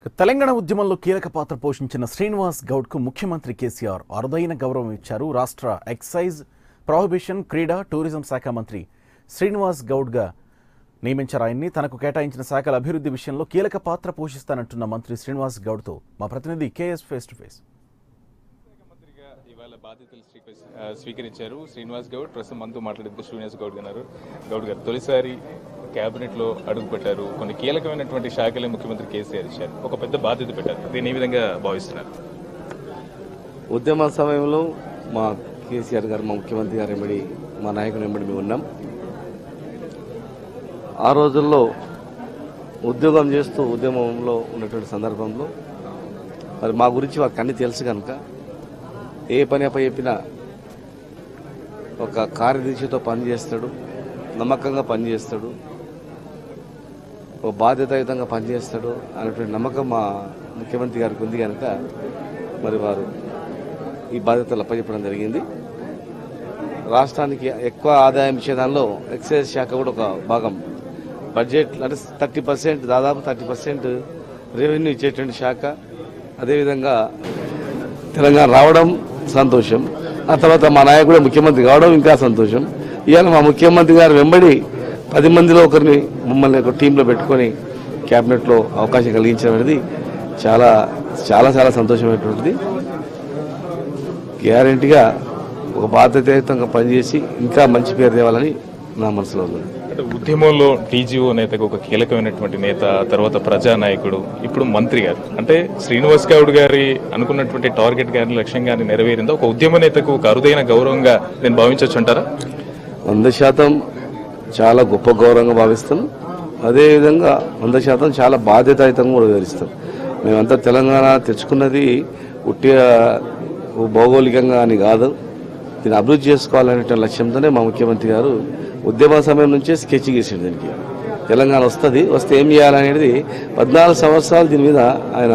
తెలంగాణ ఉద్యమంలో కీలక పాత్ర పోషించిన శ్రీనివాస్ గౌడ్కు ముఖ్యమంత్రి కేసీఆర్ అరుదైన గౌరవం ఇచ్చారు. రాష్ట్ర ఎక్సైజ్, ప్రొహిబిషన్, క్రీడా, టూరిజం శాఖ మంత్రి శ్రీనివాస్ గౌడ్గా నియమించారు. ఆయన్ని తనకు కేటాయించిన శాఖల అభివృద్ధి విషయంలో కీలక పాత్ర పోషిస్తానంటున్న మంత్రి శ్రీనివాస్ గౌడ్తో మా ప్రతినిధి కేఎస్ ఫేస్ టు ఫేస్. ఇవాళ బాధ్యతలు స్వీకరించారు శ్రీనివాస్ గౌడ్. ప్రస్తుతం మనతో మాట్లాడేందుకు శ్రీనివాస్ గౌడ్ గారు తొలిసారి కేబినెట్ లో అడుగుపెట్టారు. కొన్ని కీలకమైనటువంటి శాఖలే ముఖ్యమంత్రి కేసీఆర్ ఇచ్చారు. ఒక పెద్ద బాధ్యత పెట్టారు. దీన్ని ఏ విధంగా భావిస్తున్నారు? ఉద్యమ సమయంలో మా కేసీఆర్ గారు, మా ముఖ్యమంత్రి గారు ఎంబడి, మా నాయకుని ఎంబడి మేము ఉన్నాం. ఆ రోజుల్లో ఉద్యోగం చేస్తూ ఉద్యమంలో ఉన్నటువంటి సందర్భంలో మరి మా గురించి వారికి అన్ని తెలుసు కనుక ఏ పని చెప్పినా ఒక కార్యదీక్షతో పనిచేస్తాడు, నమ్మకంగా పనిచేస్తాడు, ఒక బాధ్యతాయుతంగా పనిచేస్తాడు అనేటువంటి నమ్మకం మా ముఖ్యమంత్రి గారికి ఉంది కనుక మరి వారు ఈ బాధ్యతలు అప్పచెప్పడం జరిగింది. రాష్ట్రానికి ఎక్కువ ఆదాయం ఇచ్చే దానిలో ఎక్సైజ్ శాఖ కూడా ఒక భాగం. బడ్జెట్ అంటే 30%, దాదాపు 30% రెవెన్యూ ఇచ్చేటువంటి శాఖ. అదేవిధంగా తెలంగాణ రావడం సంతోషం, ఆ తర్వాత మా నాయకుడు ముఖ్యమంత్రి కావడం ఇంకా సంతోషం. ఇవాళ మా ముఖ్యమంత్రి గారు వెంబడి 10 మందిలో ఒకరిని మమ్మల్ని ఒక టీంలో పెట్టుకొని క్యాబినెట్లో అవకాశం కలిగించడం అనేది చాలా చాలా చాలా సంతోషమైనటువంటిది. గ్యారెంటీగా ఒక బాధ్యతాయుతంగా పనిచేసి ఇంకా మంచి పేరు తేవాలని నా మనసులో ఉంది. అంటే ఉద్యమంలో టీజీఓ నేతకు ఒక కీలకమైనటువంటి నేత, తర్వాత ప్రజానాయకుడు, ఇప్పుడు మంత్రి గారు. అంటే శ్రీనివాస్ గౌడ్ గారి అనుకున్నటువంటి టార్గెట్ గారిని, లక్ష్యం గారిని నెరవేరిందా? ఒక ఉద్యమ నేతకు ఒక అరుదైన గౌరవంగా నేను భావించవచ్చు అంటారా? 100% చాలా గొప్ప గౌరవంగా భావిస్తాం. అదేవిధంగా 100% చాలా బాధ్యతాయుతంగా కూడా వివరిస్తాం. మేమంతా తెలంగాణ తెచ్చుకున్నది ఉట్టిగా భౌగోళికంగా అని కాదు, దీన్ని అభివృద్ధి చేసుకోవాలనే లక్ష్యంతోనే మా ముఖ్యమంత్రి గారు ఉద్యమ సమయం నుంచే స్కెచ్ గీసాడు. దీనికి తెలంగాణ వస్తే ఏం చేయాలనేది 14 సంవత్సరాలు దీని మీద ఆయన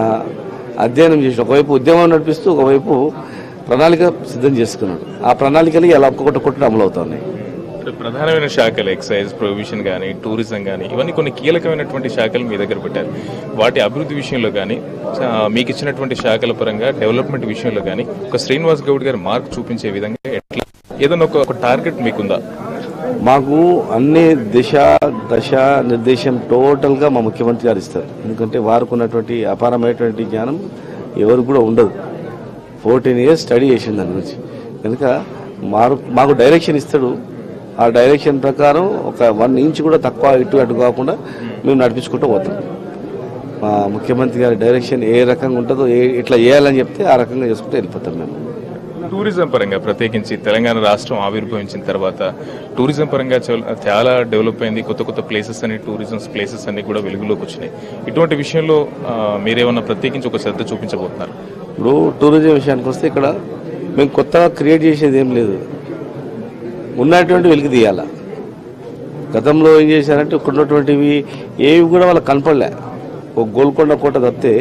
అధ్యయనం చేసి ఒకవైపు ఉద్యమం నడిపిస్తూ ఒకవైపు ప్రణాళిక సిద్ధం చేసుకున్నాడు. ఆ ప్రణాళికలు ఇలా ఒక్కొక్కటి అమలు అవుతున్నాయి. ప్రధానమైన శాఖలు ఎక్సైజ్, ప్రొహిబిషన్ కానీ, టూరిజం కానీ, ఇవన్నీ కొన్ని కీలకమైనటువంటి శాఖలు మీ దగ్గర పెట్టారు. వాటి అభివృద్ధి విషయంలో కానీ, మీకు ఇచ్చినటువంటి శాఖల పరంగా డెవలప్మెంట్ విషయంలో కానీ ఒక శ్రీనివాస్ గౌడ్ గారు మార్క్ చూపించే విధంగా ఎట్లా ఏదైనా ఒక టార్గెట్ మీకుందా? మాకు అన్ని దశ నిర్దేశం టోటల్గా మా ముఖ్యమంత్రి గారు ఇస్తారు. ఎందుకంటే వారికి ఉన్నటువంటి అపారమైనటువంటి జ్ఞానం ఎవరికి కూడా ఉండదు. 14 years స్టడీ చేసింది దాని గురించి. కనుక మాకు డైరెక్షన్ ఇస్తాడు. ఆ డైరెక్షన్ ప్రకారం ఒక 1 inch కూడా తక్కువ అటు కాకుండా మేము నడిపించుకుంటూ పోతాం. మా ముఖ్యమంత్రి గారి డైరెక్షన్ ఏ రకంగా ఉంటుందో, ఇట్లా చేయాలని చెప్తే ఆ రకంగా చేసుకుంటూ వెళ్ళిపోతాం. మేము టూరిజం పరంగా ప్రత్యేకించి తెలంగాణ రాష్ట్రం ఆవిర్భవించిన తర్వాత టూరిజం పరంగా చాలా డెవలప్ అయింది. కొత్త ప్లేసెస్ అని, టూరిజం ప్లేసెస్ అన్ని కూడా వెలుగులోకి వచ్చినాయి. ఇటువంటి విషయంలో మీరేమన్నా ప్రత్యేకించి ఒక శ్రద్ధ చూపించబోతున్నారు? ఇప్పుడు టూరిజం విషయానికి వస్తే ఇక్కడ మేము కొత్తగా క్రియేట్ చేసేది ఏం లేదు, ఉన్నటువంటి వెలికి తీయాల. గతంలో ఏం చేశారంటే ఇక్కడ ఉన్నటువంటివి ఏవి కూడా వాళ్ళకి కనపడలే. ఒక గోల్కొండ కోట తప్పితే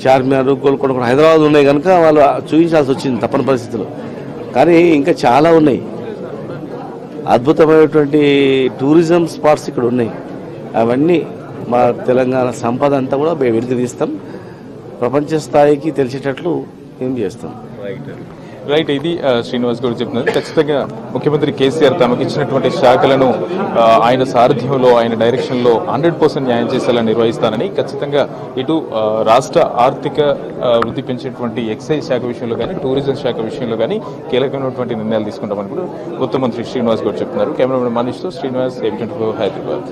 చార్మినార్, గోల్కొండ కోట హైదరాబాద్ ఉన్నాయి కనుక వాళ్ళు చూపించాల్సి వచ్చింది తప్పని పరిస్థితులు. కానీ ఇంకా చాలా ఉన్నాయి, అద్భుతమైనటువంటి టూరిజం స్పాట్స్ ఇక్కడ ఉన్నాయి. అవన్నీ మా తెలంగాణ సంపద అంతా కూడా వెలికి తీస్తాం, ప్రపంచ స్థాయికి తెలిసేటట్లు ఏం చేస్తాం. రైట్, ఇది శ్రీనివాస్ గౌడ్ చెప్తున్నారు. ఖచ్చితంగా ముఖ్యమంత్రి కేసీఆర్ తమకు ఇచ్చినటువంటి శాఖలను ఆయన సారథ్యంలో, ఆయన డైరెక్షన్లో 100% న్యాయం చేసేలా నిర్వహిస్తానని, ఖచ్చితంగా ఇటు రాష్ట్ర ఆర్థిక వృద్ధి పెంచేటువంటి ఎక్సైజ్ శాఖ విషయంలో కానీ, టూరిజం శాఖ విషయంలో కానీ కీలకమైనటువంటి నిర్ణయాలు తీసుకుంటామని కూడా కొత్త మంత్రి శ్రీనివాస్ గౌడ్ చెప్తున్నారు. కెమెరామెన్ మనీష్తో శ్రీనివాస్, AV24 హైదరాబాద్.